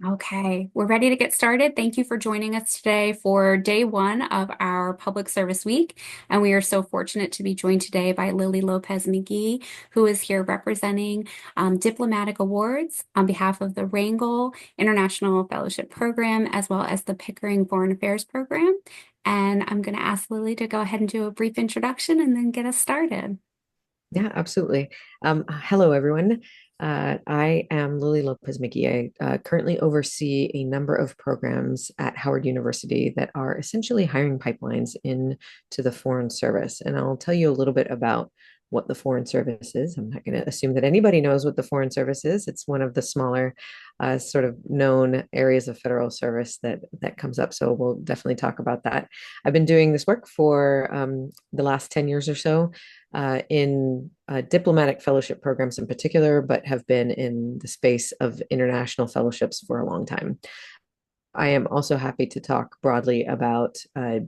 Okay, we're ready to get started. Thank you for joining us today for day one of our Public Service Week. And we are so fortunate to be joined today by Lily Lopez-McGee, who is here representing diplomatic awards on behalf of the Rangel International Fellowship Program, as well as the Pickering Foreign Affairs Program. And I'm going to ask Lily to go ahead and do a brief introduction and then get us started. Yeah, absolutely. Hello, everyone. I am Lily Lopez-McGee. I currently oversee a number of programs at Howard University that are essentially hiring pipelines into the Foreign Service. And I'll tell you a little bit about what the Foreign Service is. I'm not going to assume that anybody knows what the Foreign Service is. It's one of the smaller, sort of known areas of federal service that comes up. So we'll definitely talk about that. I've been doing this work for the last 10 years or so in diplomatic fellowship programs in particular, but have been in the space of international fellowships for a long time. I am also happy to talk broadly about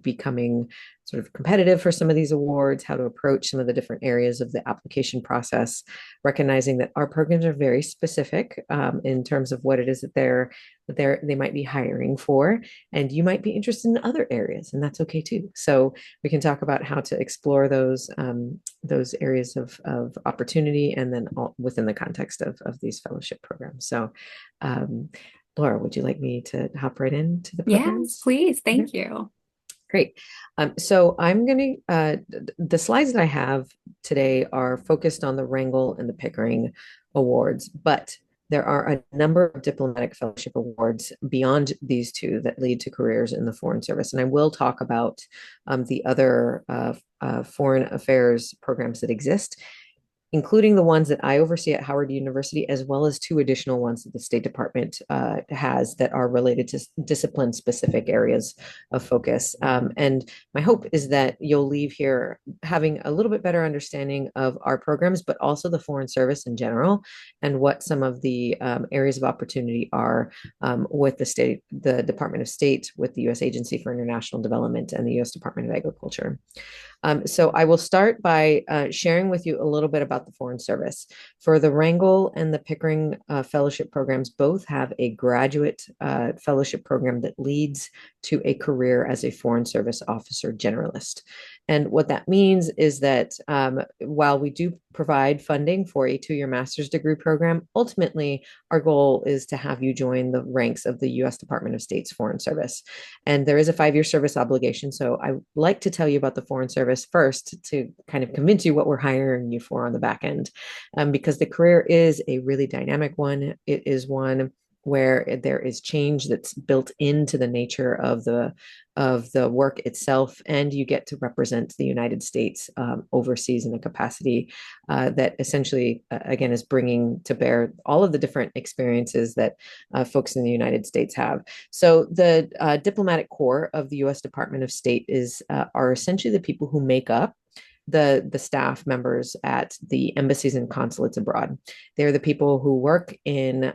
becoming sort of competitive for some of these awards, how to approach some of the different areas of the application process, recognizing that our programs are very specific in terms of what it is they might be hiring for, and you might be interested in other areas, and that's okay too. So we can talk about how to explore those areas of opportunity, and then within the context of these fellowship programs. So. Um, Laura, would you like me to hop right into the Yes, programs? please. Okay, Thank you. great. So I'm going to, the slides that I have today are focused on the Rangel and the Pickering Awards, but there are a number of diplomatic fellowship awards beyond these two that lead to careers in the Foreign Service. And I will talk about the other foreign affairs programs that exist, including the ones that I oversee at Howard University, as well as two additional ones that the State Department has that are related to discipline specific areas of focus. And my hope is that you'll leave here having a little bit better understanding of our programs, but also the Foreign Service in general, and what some of the areas of opportunity are with the Department of State, with the U.S. Agency for International Development, and the U.S. Department of Agriculture. So I will start by sharing with you a little bit about the Foreign Service. For the Rangel and the Pickering Fellowship programs, both have a graduate fellowship program that leads to a career as a Foreign Service officer generalist. And what that means is that while we do provide funding for a 2-year master's degree program, ultimately our goal is to have you join the ranks of the U.S. Department of State's Foreign Service. And there is a 5-year service obligation. So I like to tell you about the Foreign Service first to kind of convince you what we're hiring you for on the back end, because the career is a really dynamic one. It is one where there is change that's built into the nature of the work itself, and you get to represent the United States overseas in a capacity that essentially, again, is bringing to bear all of the different experiences that folks in the United States have. So the diplomatic corps of the U.S. Department of State are essentially the people who make up the staff members at the embassies and consulates abroad. They're the people who work in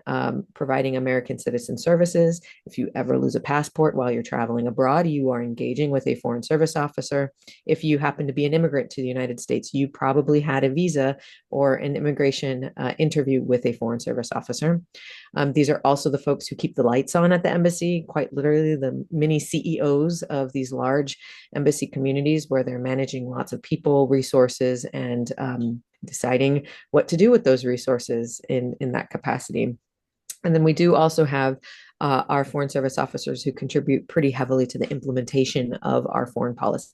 providing American citizen services. If you ever lose a passport while you're traveling abroad, you are engaging with a foreign service officer. If you happen to be an immigrant to the United States, you probably had a visa or an immigration interview with a foreign service officer. These are also the folks who keep the lights on at the embassy, quite literally the mini CEOs of these large embassy communities where they're managing lots of people, resources, and deciding what to do with those resources in that capacity. And then we do also have our foreign service officers who contribute pretty heavily to the implementation of our foreign policy,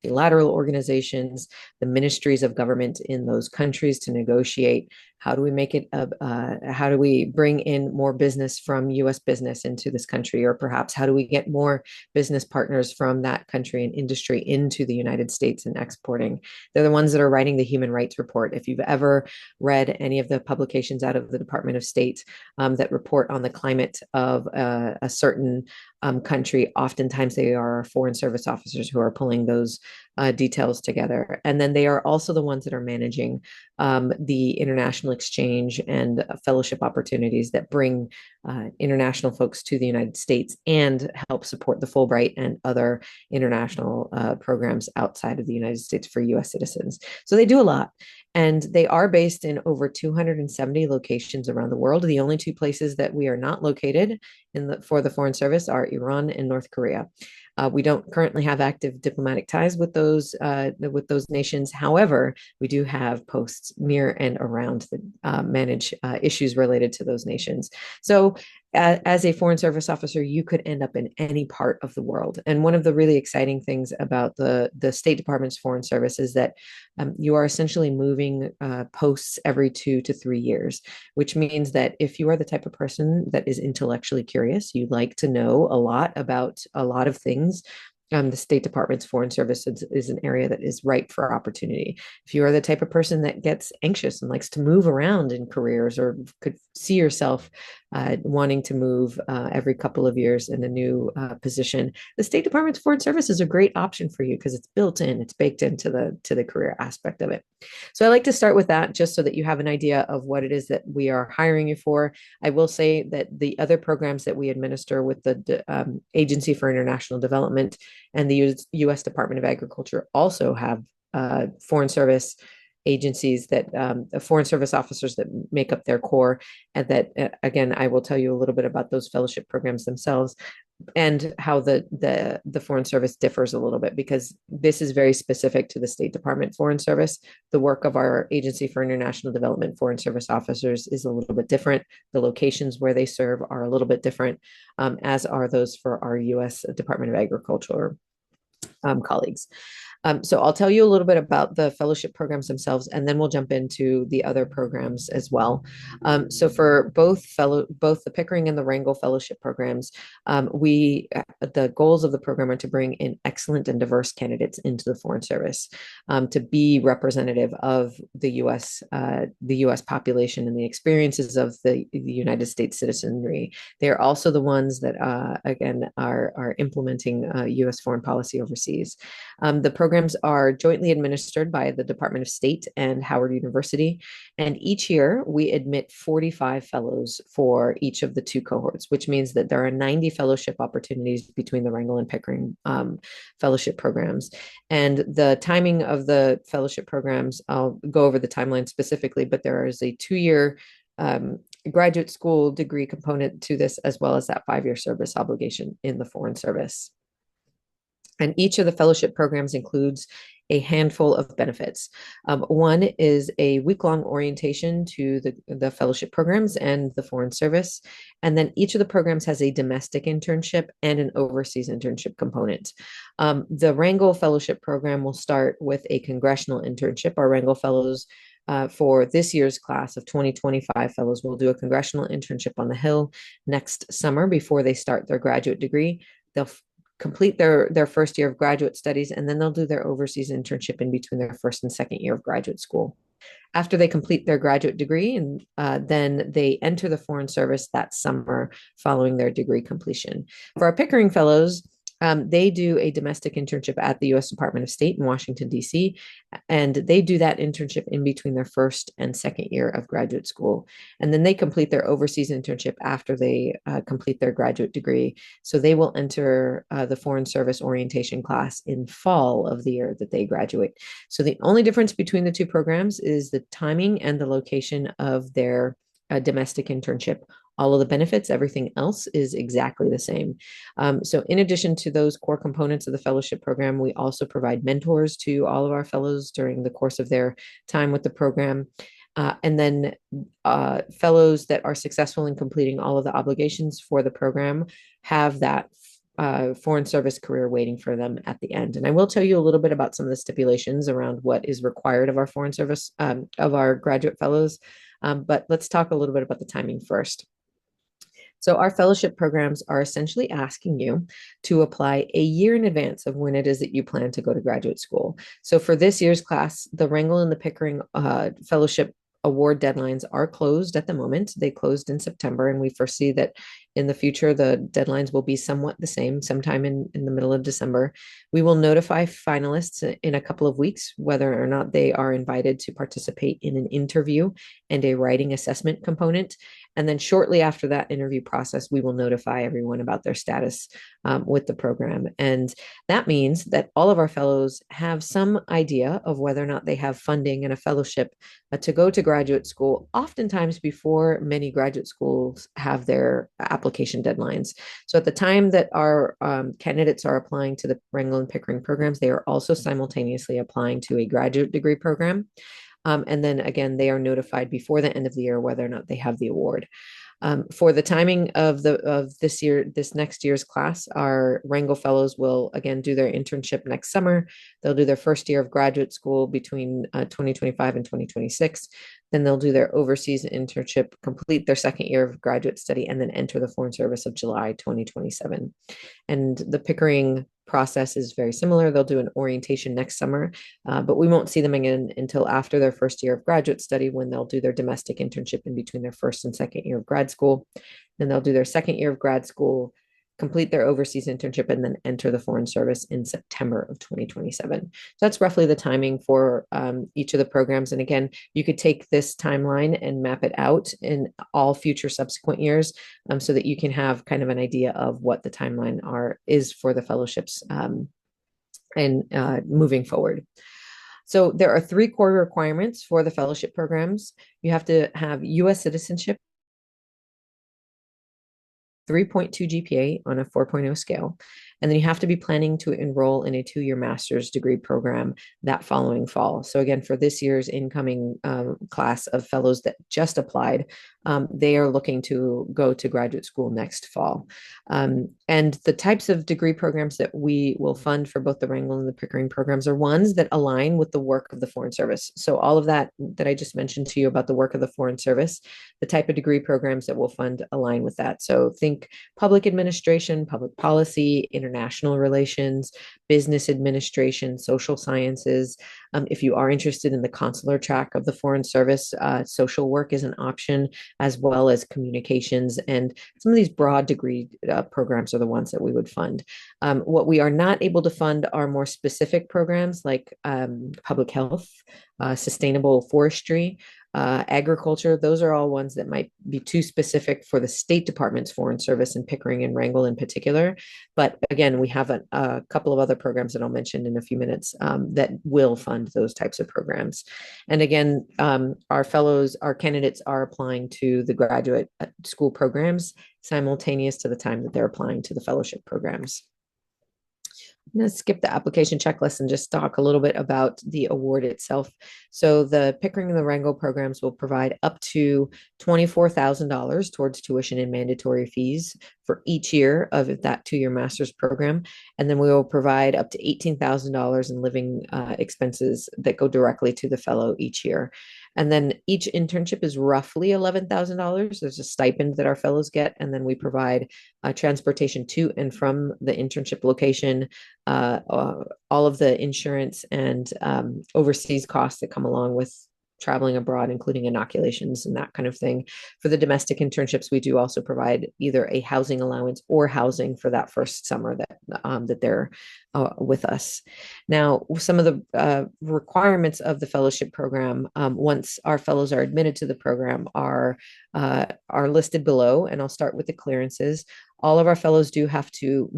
multilateral organizations, the ministries of government in those countries to negotiate how do we make it how do we bring in more business from US business into this country, or perhaps how do we get more business partners from that country and industry into the United States and exporting. They're the ones that are writing the human rights report. If you've ever read any of the publications out of the Department of State that report on the climate of a certain country, oftentimes they are foreign service officers who are pulling those details together. And then they are also the ones that are managing the international exchange and fellowship opportunities that bring international folks to the United States and help support the Fulbright and other international programs outside of the United States for US citizens. So they do a lot. And they are based in over 270 locations around the world. The only two places that we are not located for the Foreign Service are Iran and North Korea. We don't currently have active diplomatic ties with those nations. However, we do have posts near and around that manage issues related to those nations. So as a Foreign Service officer, you could end up in any part of the world. And one of the really exciting things about the State Department's Foreign Service is that you are essentially moving posts every 2 to 3 years, which means that if you are the type of person that is intellectually curious, you like to know a lot about a lot of things. The State Department's Foreign Service is an area that is ripe for opportunity. If you are the type of person that gets anxious and likes to move around in careers, or could see yourself wanting to move every couple of years in a new position, the State Department's Foreign Service is a great option for you because it's built in, it's baked into the career aspect of it. So I like to start with that just so that you have an idea of what it is that we are hiring you for. I will say that the other programs that we administer with the Agency for International Development and the U.S. Department of Agriculture also have Foreign Service agencies that foreign service officers that make up their core, and that again I will tell you a little bit about those fellowship programs themselves and how the Foreign Service differs a little bit, because this is very specific to the State Department Foreign Service. The work of our Agency for International Development Foreign Service officers is a little bit different. The locations where they serve are a little bit different, as are those for our U.S. Department of Agriculture colleagues. So I'll tell you a little bit about the fellowship programs themselves, and then we'll jump into the other programs as well. So for both the Pickering and the Rangel fellowship programs, the goals of the program are to bring in excellent and diverse candidates into the Foreign Service, to be representative of the U.S. population and the experiences of the United States citizenry. They are also the ones that again are implementing U.S. foreign policy overseas. The programs are jointly administered by the Department of State and Howard University. And each year we admit 45 fellows for each of the two cohorts, which means that there are 90 fellowship opportunities between the Rangel and Pickering fellowship programs. And the timing of the fellowship programs, I'll go over the timeline specifically, but there is a 2-year graduate school degree component to this, as well as that 5-year service obligation in the Foreign Service. And each of the fellowship programs includes a handful of benefits. One is a week-long orientation to the fellowship programs and the Foreign Service. And then each of the programs has a domestic internship and an overseas internship component. The Rangel Fellowship Program will start with a congressional internship. Our Rangel Fellows for this year's class of 2025 fellows will do a congressional internship on the Hill next summer before they start their graduate degree. They'll complete their first year of graduate studies, and then they'll do their overseas internship in between their first and second year of graduate school. After they complete their graduate degree, and then they enter the Foreign Service that summer following their degree completion. For our Pickering Fellows, they do a domestic internship at the U.S. Department of State in Washington, D.C., and they do that internship in between their first and second year of graduate school. And then they complete their overseas internship after they complete their graduate degree. So they will enter the Foreign Service orientation class in fall of the year that they graduate. So the only difference between the two programs is the timing and the location of their domestic internship. All of the benefits, everything else is exactly the same. So in addition to those core components of the fellowship program, we also provide mentors to all of our fellows during the course of their time with the program. And then fellows that are successful in completing all of the obligations for the program have that Foreign Service career waiting for them at the end. And I will tell you a little bit about some of the stipulations around what is required of our Foreign Service, of our graduate fellows. But let's talk a little bit about the timing first. So our fellowship programs are essentially asking you to apply a year in advance of when it is that you plan to go to graduate school. So for this year's class, the Rangel and the Pickering fellowship award deadlines are closed at the moment. They closed in September, and we foresee that in the future, the deadlines will be somewhat the same, sometime in the middle of December. We will notify finalists in a couple of weeks whether or not they are invited to participate in an interview and a writing assessment component. And then shortly after that interview process, we will notify everyone about their status with the program. And that means that all of our fellows have some idea of whether or not they have funding and a fellowship to go to graduate school, oftentimes before many graduate schools have their application deadlines. So at the time that our candidates are applying to the Rangel and Pickering programs, they are also simultaneously applying to a graduate degree program. And then again, they are notified before the end of the year whether or not they have the award. For the timing of this next year's class, our Rangel Fellows will again do their internship next summer. They'll do their first year of graduate school between 2025 and 2026. Then they'll do their overseas internship, complete their second year of graduate study, and then enter the Foreign Service of July 2027. And the Pickering process is very similar. They'll do an orientation next summer, but we won't see them again until after their first year of graduate study, when they'll do their domestic internship in between their first and second year of grad school. Then they'll do their second year of grad school, complete their overseas internship, and then enter the Foreign Service in September of 2027. So that's roughly the timing for each of the programs. And again, you could take this timeline and map it out in all future subsequent years, so that you can have kind of an idea of what the timeline is for the fellowships and moving forward. So there are 3 core requirements for the fellowship programs. You have to have U.S. citizenship, 3.2 GPA on a 4.0 scale. And then you have to be planning to enroll in a 2-year master's degree program that following fall. So again, for this year's incoming class of fellows that just applied, they are looking to go to graduate school next fall. And the types of degree programs that we will fund for both the Rangel and the Pickering programs are ones that align with the work of the Foreign Service. So all of that I just mentioned to you about the work of the Foreign Service, the type of degree programs that we'll fund align with that. So think public administration, public policy, international relations, business administration, social sciences. If you are interested in the consular track of the Foreign Service, social work is an option, as well as communications. And some of these broad degree programs are the ones that we would fund. What we are not able to fund are more specific programs like public health, sustainable forestry, agriculture. Those are all ones that might be too specific for the State Department's Foreign Service, and Pickering and Rangel in particular. But again, we have a couple of other programs that I'll mention in a few minutes that will fund those types of programs. And again, our candidates are applying to the graduate school programs simultaneous to the time that they're applying to the fellowship programs. I'm going to skip the application checklist and just talk a little bit about the award itself. So the Pickering and the Rangel programs will provide up to $24,000 towards tuition and mandatory fees for each year of that 2-year master's program. And then we will provide up to $18,000 in living expenses that go directly to the fellow each year. And then each internship is roughly $11,000. There's a stipend that our fellows get. And then we provide transportation to and from the internship location, all of the insurance and overseas costs that come along with traveling abroad, including inoculations and that kind of thing. For the domestic internships, we do also provide either a housing allowance or housing for that first summer that they're with us. Now, some of the requirements of the fellowship program, once our fellows are admitted to the program, are listed below, and I'll start with the clearances. All of our fellows do have to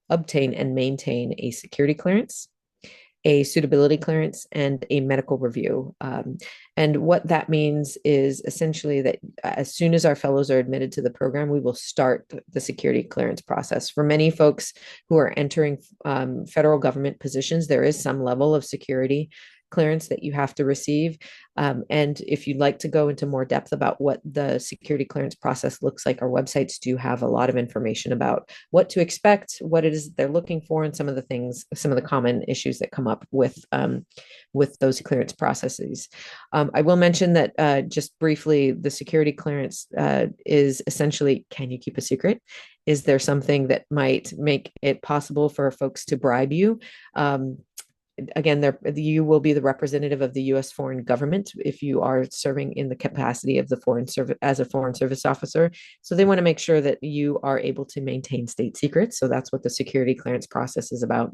obtain and maintain a security clearance, a suitability clearance, and a medical review. And what that means is essentially that as soon as our fellows are admitted to the program, we will start the security clearance process. For many folks who are entering federal government positions, there is some level of security clearance that you have to receive. And if you'd like to go into more depth about what the security clearance process looks like, our websites do have a lot of information about what to expect, what it is they're looking for, and some of the common issues that come up with those clearance processes. I will mention that just briefly, the security clearance is essentially, can you keep a secret? Is there something that might make it possible for folks to bribe you? again, you will be the representative of the U.S. foreign government if you are serving in the capacity of the foreign service as a foreign service officer. So they want to make sure that you are able to maintain state secrets. So that's what the security clearance process is about.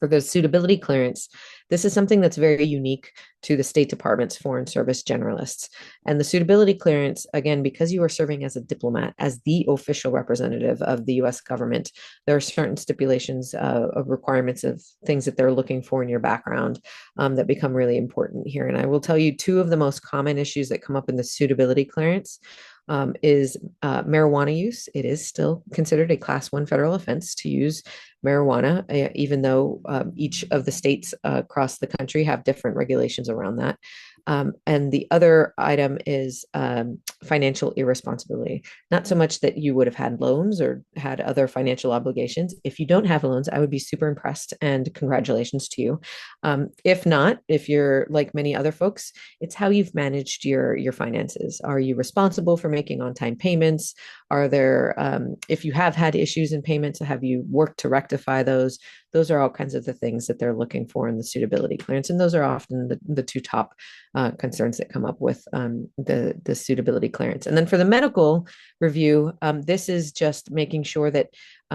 For the suitability clearance, this is something that's very unique to the State Department's Foreign Service generalists. And the suitability clearance, again, because you are serving as a diplomat, as the official representative of the US government, there are certain stipulations of requirements of things that they're looking for in your background that become really important here. And I will tell you two of the most common issues that come up in the suitability clearance is marijuana use. It is still considered a class one federal offense to use marijuana, even though each of the states across the country have different regulations around that. And the other item is financial irresponsibility. Not so much that you would have had loans or had other financial obligations. If you don't have loans, I would be super impressed and congratulations to you. If not, if you're like many other folks, it's how you've managed your finances. Are you responsible for making on-time payments? Are there, if you have had issues in payments, have you worked to rectify those? Those are all kinds of the things that they're looking for in the suitability clearance. And those are often the two top concerns that come up with the suitability clearance. And then for the medical review, this is just making sure that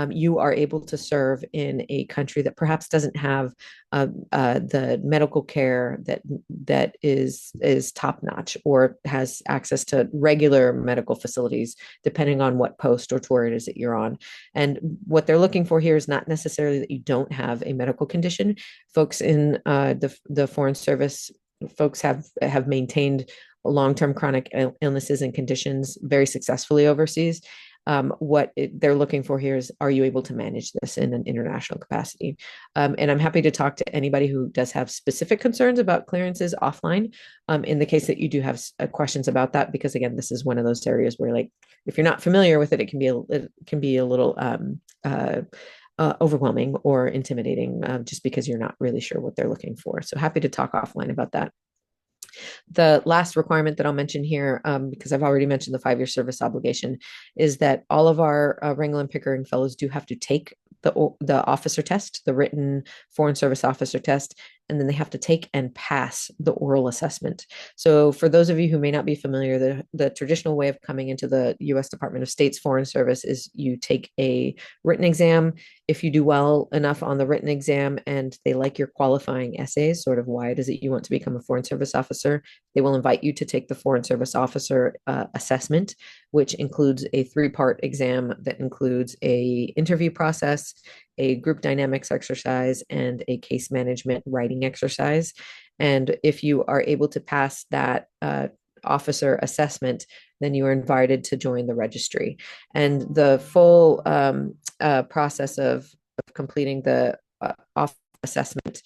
you are able to serve in a country that perhaps doesn't have the medical care that is top notch or has access to regular medical facilities, depending on what post or tour it is that you're on. And what they're looking for here is not necessarily that you don't have a medical condition. Folks in the Foreign Service, folks have maintained long-term chronic illnesses and conditions very successfully overseas. They're looking for here is, are you able to manage this in an international capacity? And I'm happy to talk to anybody who does have specific concerns about clearances offline, in the case that you do have questions about that, because again, this is one of those areas where, like, if you're not familiar with it, it can be a little overwhelming or intimidating, just because you're not really sure what they're looking for. So happy to talk offline about that. The last requirement that I'll mention here, because I've already mentioned the 5-year service obligation, is that all of our Rangel and Pickering fellows do have to take the officer test, the written Foreign Service officer test, and then they have to take and pass the oral assessment. So for those of you who may not be familiar, the traditional way of coming into the U.S. Department of State's Foreign Service is you take a written exam. If you do well enough on the written exam and they like your qualifying essays, sort of why it is that you want to become a Foreign Service officer, they will invite you to take the Foreign Service officer assessment, which includes a 3-part exam that includes a interview process, a group dynamics exercise, and a case management writing exercise. And if you are able to pass that officer assessment, then you are invited to join the registry. And the full process of completing the officer assessment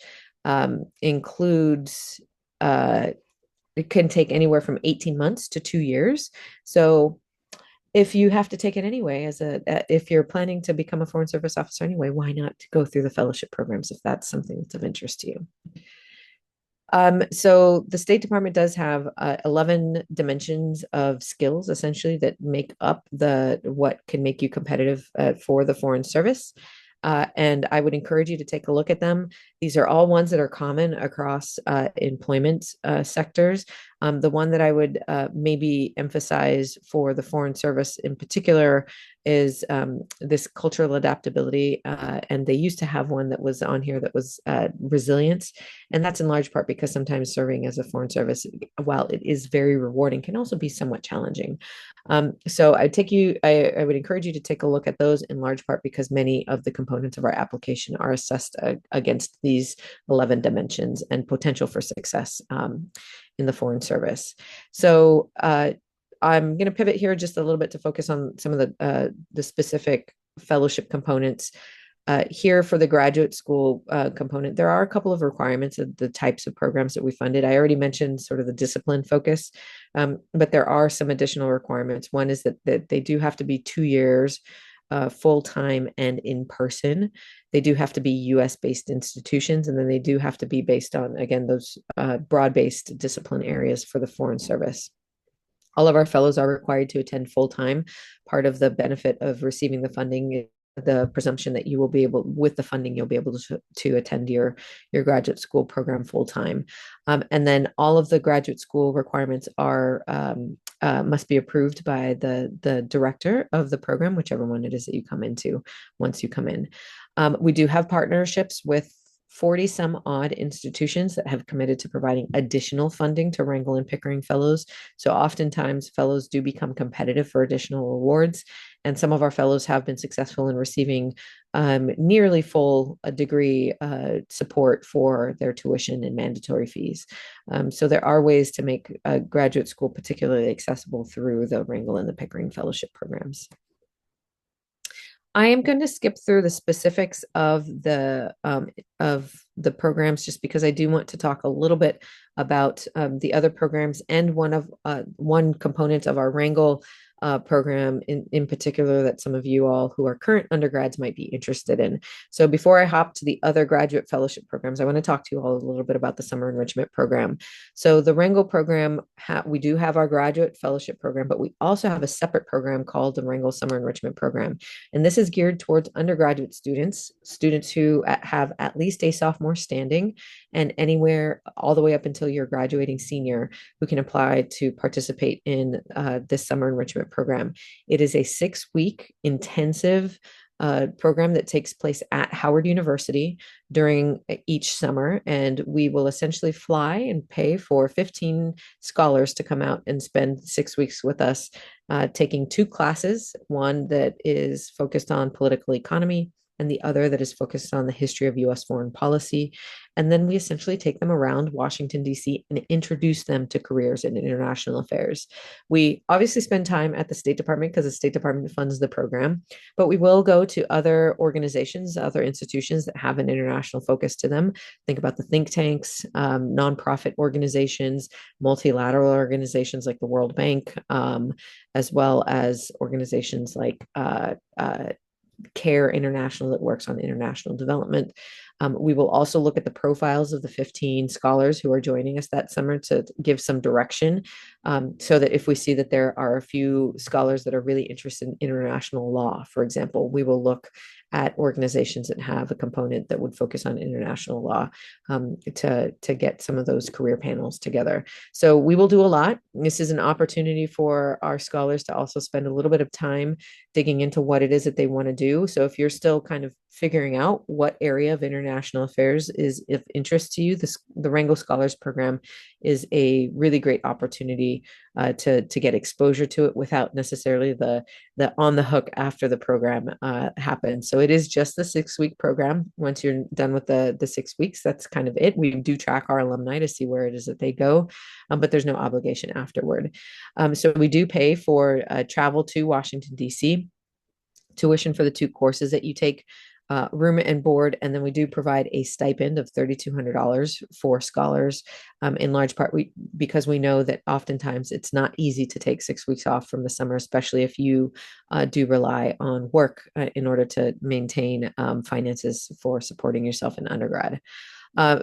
includes it can take anywhere from 18 months to 2 years. So if you have to take it anyway, if you're planning to become a Foreign Service officer anyway, why not go through the fellowship programs if that's something that's of interest to you? So the State Department does have 11 dimensions of skills, essentially, that make up what can make you competitive for the Foreign Service. And I would encourage you to take a look at them. These are all ones that are common across employment sectors. The one that I would maybe emphasize for the Foreign Service in particular is this cultural adaptability. And they used to have one that was on here that was resilience. And that's in large part because sometimes serving as a Foreign Service, while it is very rewarding, can also be somewhat challenging. So I would encourage you to take a look at those, in large part because many of the components of our application are assessed against these 11 dimensions and potential for success in the Foreign Service. So I'm going to pivot here just a little bit to focus on some of the specific fellowship components. Here for the graduate school component, there are a couple of requirements of the types of programs that we funded. I already mentioned sort of the discipline focus, but there are some additional requirements. One is that they do have to be 2 years full-time and in person. They do have to be US-based institutions, and then they do have to be based on, again, those broad-based discipline areas for the Foreign Service. All of our fellows are required to attend full-time. Part of the benefit of receiving the funding the presumption that you will be able, with the funding, you'll be able to attend your graduate school program full time. And then all of the graduate school requirements are must be approved by the director of the program, whichever one it is that you come into once you come in. We do have partnerships with 40 some odd institutions that have committed to providing additional funding to Rangel and Pickering Fellows. So oftentimes fellows do become competitive for additional awards. And some of our fellows have been successful in receiving nearly full degree support for their tuition and mandatory fees. So there are ways to make graduate school particularly accessible through the Rangel and the Pickering Fellowship programs. I am going to skip through the specifics of the programs just because I do want to talk a little bit about the other programs and one component of our Rangel program in particular that some of you all who are current undergrads might be interested in. So before I hop to the other graduate fellowship programs, I want to talk to you all a little bit about the summer enrichment program. So the Rangel program, we do have our graduate fellowship program, but we also have a separate program called the Rangel Summer Enrichment Program. And this is geared towards undergraduate students who have at least a sophomore standing and anywhere all the way up until you're graduating senior who can apply to participate in this summer enrichment program. It is a 6-week intensive program that takes place at Howard University during each summer. And we will essentially fly and pay for 15 scholars to come out and spend 6 weeks with us, taking 2 classes, one that is focused on political economy and the other that is focused on the history of US foreign policy. And then we essentially take them around Washington, D.C. and introduce them to careers in international affairs. We obviously spend time at the State Department because the State Department funds the program, but we will go to other organizations, other institutions that have an international focus to them. Think about the think tanks, nonprofit organizations, multilateral organizations like the World Bank, as well as organizations like CARE International that works on international development. We will also look at the profiles of the 15 scholars who are joining us that summer to give some direction, so that if we see that there are a few scholars that are really interested in international law, for example, we will look at organizations that have a component that would focus on international law, to get some of those career panels together. So we will do a lot. This is an opportunity for our scholars to also spend a little bit of time digging into what it is that they want to do. So if you're still kind of figuring out what area of international affairs is of interest to you, the Rangel Scholars Program is a really great opportunity to get exposure to it without necessarily the on the hook after the program happens. So it is just the 6-week program. Once you're done with the 6 weeks, that's kind of it. We do track our alumni to see where it is that they go, but there's no obligation afterward. So we do pay for travel to Washington, D.C., tuition for the 2 courses that you take, room and board, and then we do provide a stipend of $3,200 for scholars, in large part because we know that oftentimes it's not easy to take 6 weeks off from the summer, especially if you do rely on work in order to maintain finances for supporting yourself in undergrad.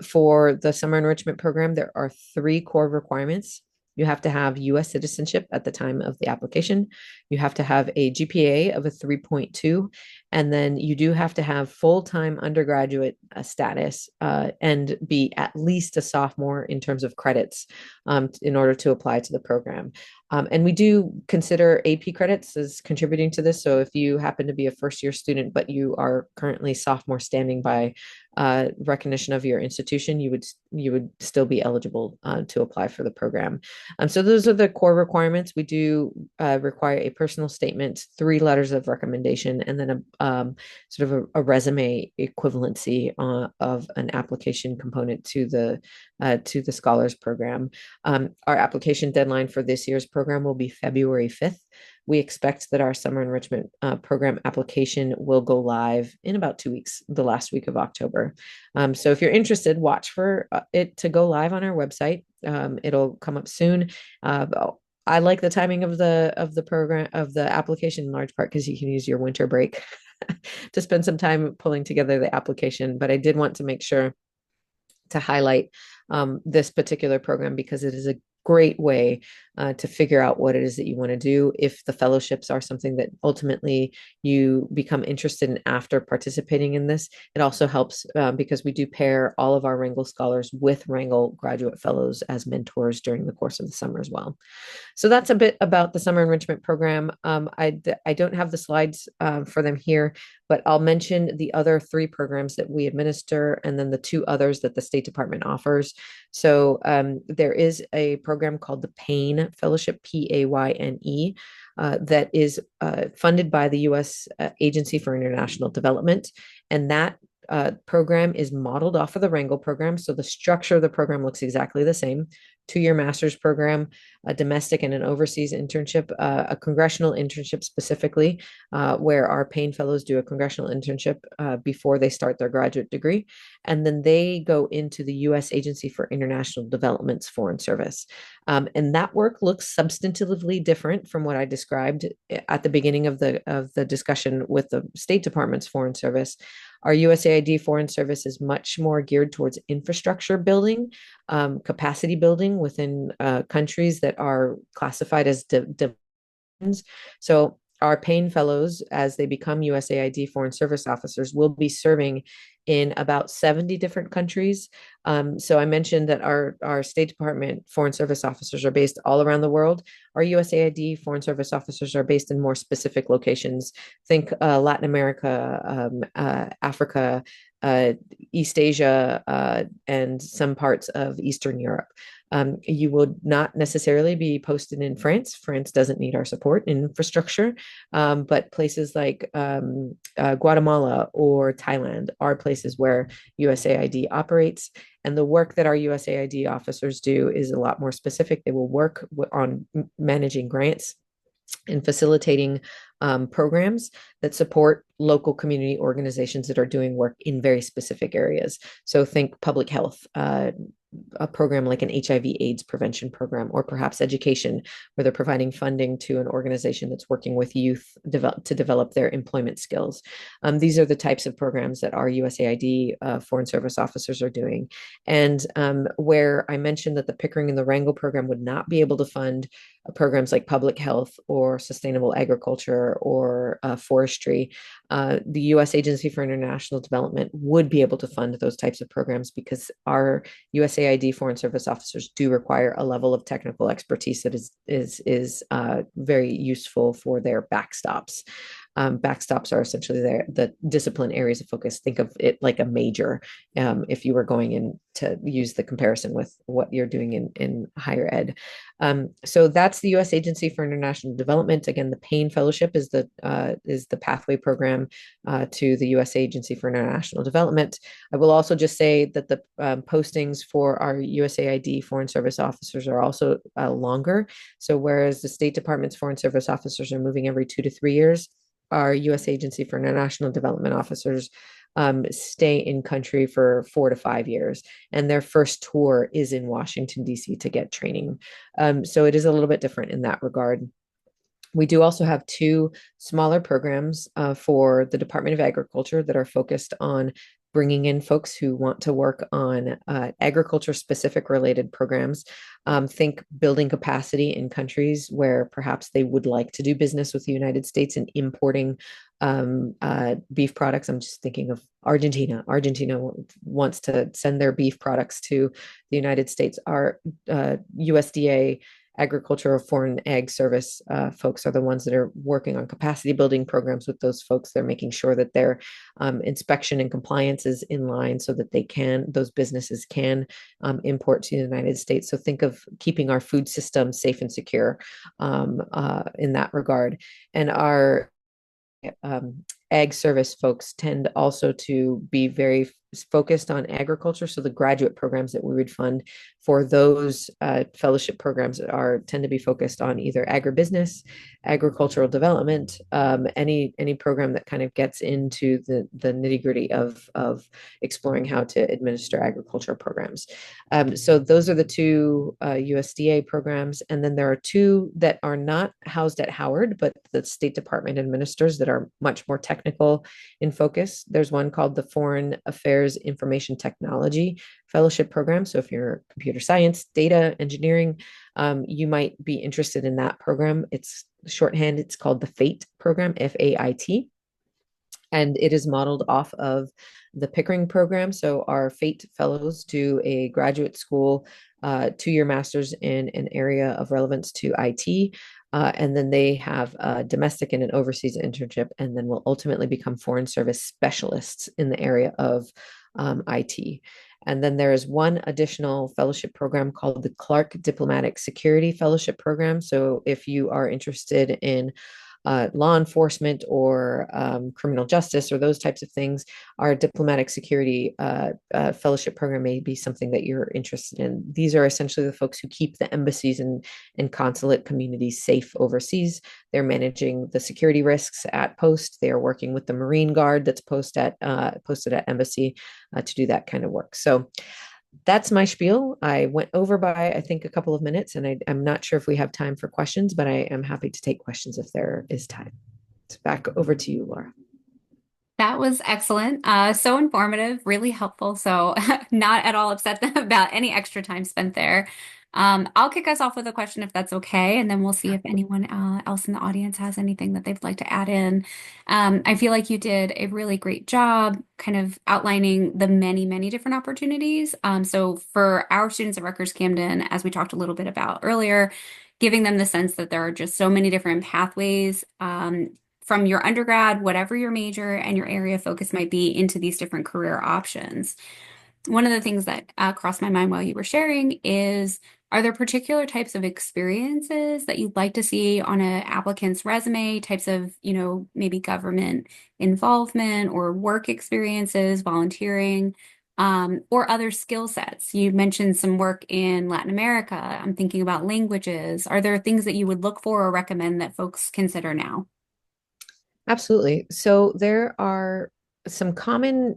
For the summer enrichment program, there are 3 core requirements. You have to have US citizenship at the time of the application. You have to have a GPA of a 3.2, and then you do have to have full-time undergraduate status, and be at least a sophomore in terms of credits, in order to apply to the program. And we do consider AP credits as contributing to this. So if you happen to be a first-year student, but you are currently sophomore standing by recognition of your institution, you would still be eligible to apply for the program. So those are the core requirements. We do require a personal statement, 3 letters of recommendation, and then a sort of a resume equivalency of an application component to the scholars program. Our application deadline for this year's program will be February 5th. We expect that our summer enrichment program application will go live in about 2 weeks, the last week of October. So if you're interested, watch for it to go live on our website. It'll come up soon. I like the timing of the program, of the application, in large part because you can use your winter break to spend some time pulling together the application. But I did want to make sure to highlight this particular program because it is a great way to figure out what it is that you want to do. If the fellowships are something that ultimately you become interested in after participating in this, it also helps because we do pair all of our Wrangle scholars with Wrangle graduate fellows as mentors during the course of the summer as well. So that's a bit about the summer enrichment program. I don't have the slides for them here, but I'll mention the other three programs that we administer and then the two others that the State Department offers. So there is a program called the PAYNE Fellowship, PAYNE, that is funded by the U.S. Agency for International Development. And that program is modeled off of the Wrangle program. So the structure of the program looks exactly the same. 2-year master's program, a domestic and an overseas internship, a congressional internship specifically, where our PAYNE fellows do a congressional internship before they start their graduate degree. And then they go into the U.S. Agency for International Development's Foreign Service. And that work looks substantively different from what I described at the beginning of the discussion with the State Department's Foreign Service. Our USAID Foreign Service is much more geared towards infrastructure building, capacity building within countries that are classified as so our PAYNE fellows, as they become USAID Foreign Service officers, will be serving in about 70 different countries. So I mentioned that our State Department Foreign Service officers are based all around the world. Our USAID Foreign Service officers are based in more specific locations. Think Latin America, Africa, East Asia, and some parts of Eastern Europe. You would not necessarily be posted in France. France doesn't need our support in infrastructure, but places like Guatemala or Thailand are places where USAID operates. And the work that our USAID officers do is a lot more specific. They will work on managing grants and facilitating programs that support local community organizations that are doing work in very specific areas. So think public health, a program like an HIV/AIDS prevention program, or perhaps education, where they're providing funding to an organization that's working with youth to develop their employment skills. These are the types of programs that our USAID Foreign Service officers are doing. And where I mentioned that the Pickering and the Wrangle program would not be able to fund programs like public health or sustainable agriculture or forestry, the U.S. Agency for International Development would be able to fund those types of programs because our USAID Foreign Service officers do require a level of technical expertise that is very useful for their backstops. Backstops are essentially the discipline areas of focus. Think of it like a major, if you were going in to use the comparison with what you're doing in higher ed. So that's the U.S. Agency for International Development. Again, the PAYNE Fellowship is the pathway program to the U.S. Agency for International Development. I will also just say that the postings for our USAID Foreign Service officers are also longer. So whereas the State Department's Foreign Service officers are moving every 2 to 3 years, our U.S. Agency for International Development officers stay in country for 4 to 5 years. And their first tour is in Washington, D.C. to get training. So it is a little bit different in that regard. We do also have 2 smaller programs for the Department of Agriculture that are focused on bringing in folks who want to work on agriculture specific related programs. Think building capacity in countries where perhaps they would like to do business with the United States and importing beef products. I'm just thinking of Argentina. Argentina wants to send their beef products to the United States. Our USDA Agricultural Foreign Ag Service folks are the ones that are working on capacity building programs with those folks. They're making sure that their inspection and compliance is in line so that those businesses can import to the United States. So think of keeping our food system safe and secure in that regard. And our ag service folks tend also to be very focused on agriculture. So the graduate programs that we would fund for those fellowship programs tend to be focused on either agribusiness, agricultural development, any program that kind of gets into the nitty gritty of exploring how to administer agriculture programs. So those are the 2 USDA programs. And then there are 2 that are not housed at Howard, but the State Department administers that are much more technical in focus. There's one called the Foreign Affairs there's information technology fellowship program. So if you're computer science, data engineering, you might be interested in that program. It's shorthand, it's called the FATE program, FAIT, and it is modeled off of the Pickering program. So our FATE fellows do a graduate school 2-year master's in an area of relevance to IT. And then they have a domestic and an overseas internship, and then will ultimately become foreign service specialists in the area of IT. And then there is one additional fellowship program called the Clark Diplomatic Security Fellowship Program. So if you are interested in law enforcement or criminal justice or those types of things, our diplomatic security fellowship program may be something that you're interested in. These are essentially the folks who keep the embassies and consulate communities safe overseas. They're managing the security risks at post. They are working with the Marine Guard that's posted at embassy to do that kind of work. So that's my spiel. I went over by, I think, a couple of minutes, and I'm not sure if we have time for questions, but I am happy to take questions if there is time. It's back over to you, Laura. That was excellent. So informative, really helpful. So not at all upset about any extra time spent there. I'll kick us off with a question if that's okay, and then we'll see if anyone else in the audience has anything that they'd like to add in. I feel like you did a really great job kind of outlining the many, many different opportunities. So for our students at Rutgers Camden, as we talked a little bit about earlier, giving them the sense that there are just so many different pathways from your undergrad, whatever your major and your area of focus might be, into these different career options. One of the things that crossed my mind while you were sharing is, are there particular types of experiences that you'd like to see on an applicant's resume, types of, maybe government involvement or work experiences, volunteering, or other skill sets? You mentioned some work in Latin America. I'm thinking about languages. Are there things that you would look for or recommend that folks consider now? Absolutely. So there are some common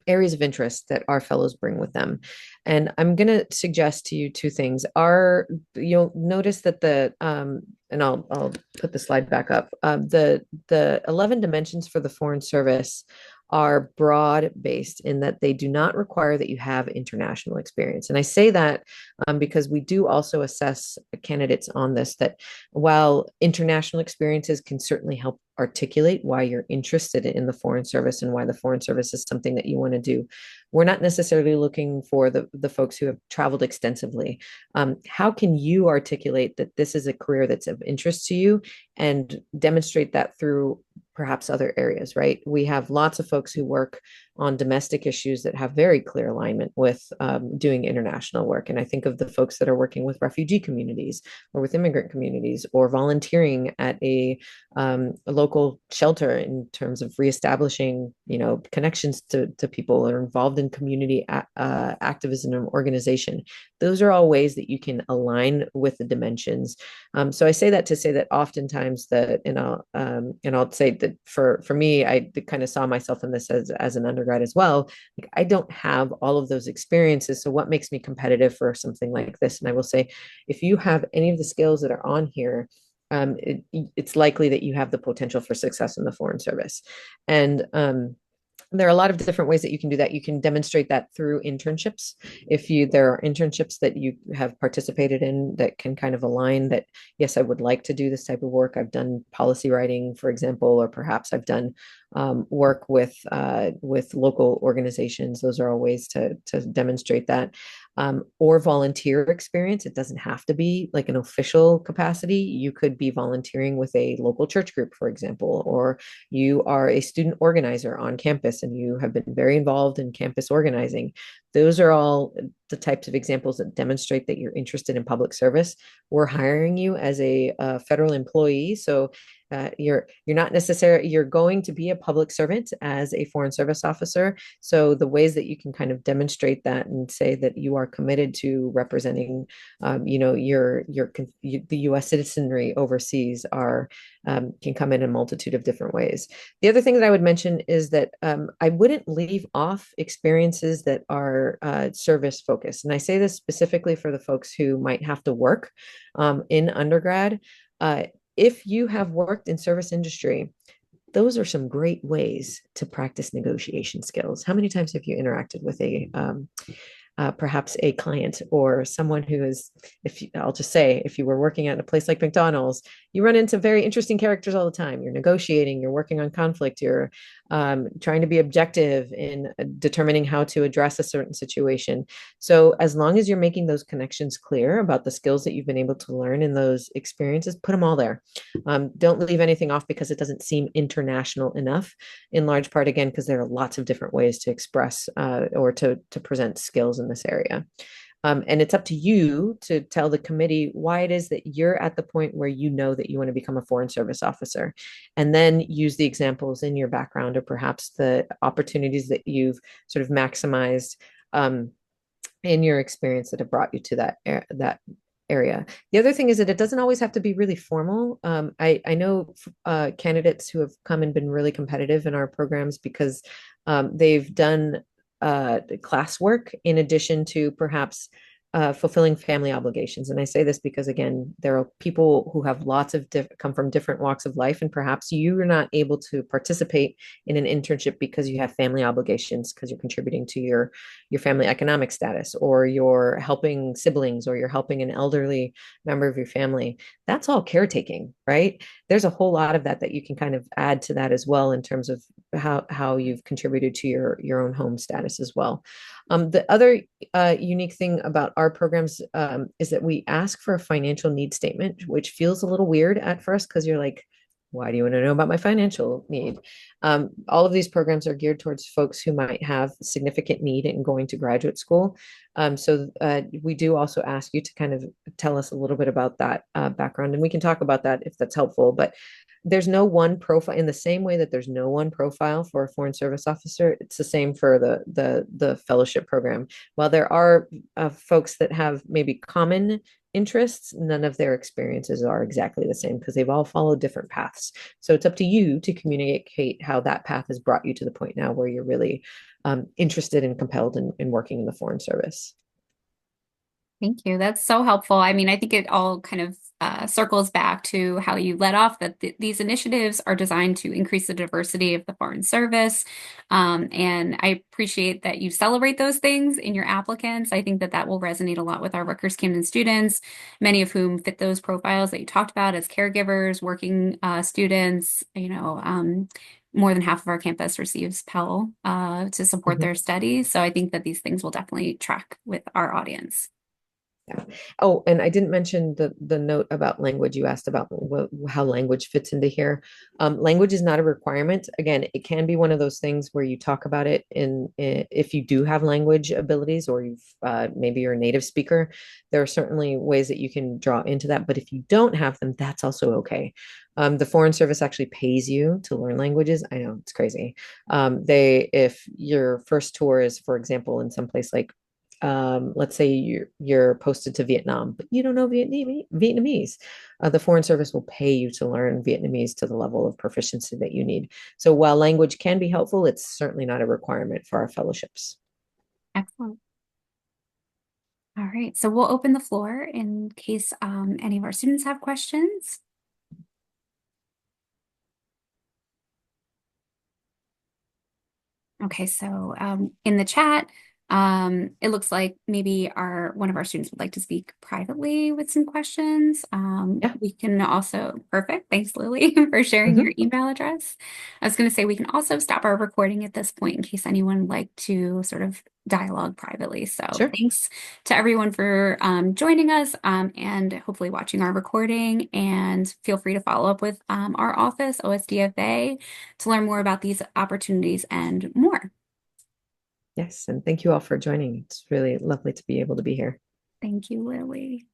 areas of interest that our fellows bring with them. And I'm going to suggest to you two things. You'll notice that and I'll put the slide back up. The 11 dimensions for the Foreign Service are broad based in that they do not require that you have international experience. And I say that because we do also assess candidates on this, that while international experiences can certainly help articulate why you're interested in the Foreign Service and why the Foreign Service is something that you want to do, we're not necessarily looking for the folks who have traveled extensively. How can you articulate that this is a career that's of interest to you and demonstrate that through perhaps other areas, right? We have lots of folks who work on domestic issues that have very clear alignment with doing international work. And I think of the folks that are working with refugee communities or with immigrant communities or volunteering at a local shelter in terms of reestablishing, connections to people that are involved in community activism and organization. Those are all ways that you can align with the dimensions. So I say that to say that oftentimes and I'll say that for me, I kind of saw myself in this as an undergrad as well. Like, I don't have all of those experiences. So what makes me competitive for something like this? And I will say, if you have any of the skills that are on here, it's likely that you have the potential for success in the Foreign Service. And there are a lot of different ways that you can do that. You can demonstrate that through internships. There are internships that you have participated in that can kind of align that, yes, I would like to do this type of work. I've done policy writing, for example, or perhaps I've done work with local organizations. Those are all ways to demonstrate that. Or volunteer experience. It doesn't have to be like an official capacity. You could be volunteering with a local church group, for example, or you are a student organizer on campus and you have been very involved in campus organizing. Those are all the types of examples that demonstrate that you're interested in public service. We're hiring you as a federal employee, so you're going to be a public servant as a Foreign Service officer. So the ways that you can kind of demonstrate that and say that you are committed to representing, the U.S. citizenry overseas can come in a multitude of different ways. The other thing that I would mention is that I wouldn't leave off experiences that are service focused. And I say this specifically for the folks who might have to work in undergrad. If you have worked in service industry, those are some great ways to practice negotiation skills. How many times have you interacted with a perhaps a client or someone who is, if you, I'll just say, if you were working at a place like McDonald's, you run into very interesting characters all the time. You're negotiating, you're working on conflict, you're trying to be objective in determining how to address a certain situation. So, as long as you're making those connections clear about the skills that you've been able to learn in those experiences, put them all there. Don't leave anything off because it doesn't seem international enough, in large part, again, because there are lots of different ways to express or to present skills in this area. And it's up to you to tell the committee why it is that you're at the point where you know that you want to become a Foreign Service officer. And then use the examples in your background or perhaps the opportunities that you've sort of maximized in your experience that have brought you to that area. The other thing is that it doesn't always have to be really formal. I know candidates who have come and been really competitive in our programs because they've done classwork in addition to perhaps fulfilling family obligations. And I say this because, again, there are people who have lots of come from different walks of life, and perhaps you're not able to participate in an internship because you have family obligations, because you're contributing to your family economic status, or you're helping siblings, or you're helping an elderly member of your family. That's all caretaking, right? There's a whole lot of that you can kind of add to that as well in terms of how you've contributed to your own home status as well. The other unique thing about our programs is that we ask for a financial need statement, which feels a little weird at first because you're like, why do you want to know about my financial need? All of these programs are geared towards folks who might have significant need in going to graduate school. So we do also ask you to kind of tell us a little bit about that background, and we can talk about that if that's helpful. But there's no one profile, in the same way that there's no one profile for a foreign service officer. It's the same for the fellowship program. While there are folks that have maybe common interests, none of their experiences are exactly the same because they've all followed different paths. So it's up to you to communicate how that path has brought you to the point now where you're really interested and compelled in working in the foreign service. Thank you. That's so helpful. I mean, I think it all kind of circles back to how you led off that these initiatives are designed to increase the diversity of the Foreign Service. And I appreciate that you celebrate those things in your applicants. I think that that will resonate a lot with our Rutgers Camden students, many of whom fit those profiles that you talked about as caregivers, working students, more than half of our campus receives Pell to support Mhm. their studies. So I think that these things will definitely track with our audience. Yeah. Oh, and I didn't mention the note about language. You asked about how language fits into here. Language is not a requirement. Again, it can be one of those things where you talk about it if you do have language abilities, or maybe you're a native speaker. There are certainly ways that you can draw into that. But if you don't have them, that's also okay. The Foreign Service actually pays you to learn languages. I know it's crazy. If your first tour is, for example, in some place like let's say you're posted to Vietnam, but you don't know Vietnamese. The Foreign Service will pay you to learn Vietnamese to the level of proficiency that you need. So while language can be helpful, it's certainly not a requirement for our fellowships. Excellent. All right, so we'll open the floor in case any of our students have questions. Okay, so in the chat, it looks like maybe one of our students would like to speak privately with some questions. Yeah. We can also, perfect. Thanks, Lily, for sharing your Mhm. email address. I was going to say we can also stop our recording at this point in case anyone would like to sort of dialogue privately. So Sure. thanks to everyone for joining us and hopefully watching our recording. And feel free to follow up with our office, OSDFA, to learn more about these opportunities and more. Yes. And thank you all for joining. It's really lovely to be able to be here. Thank you, Lily.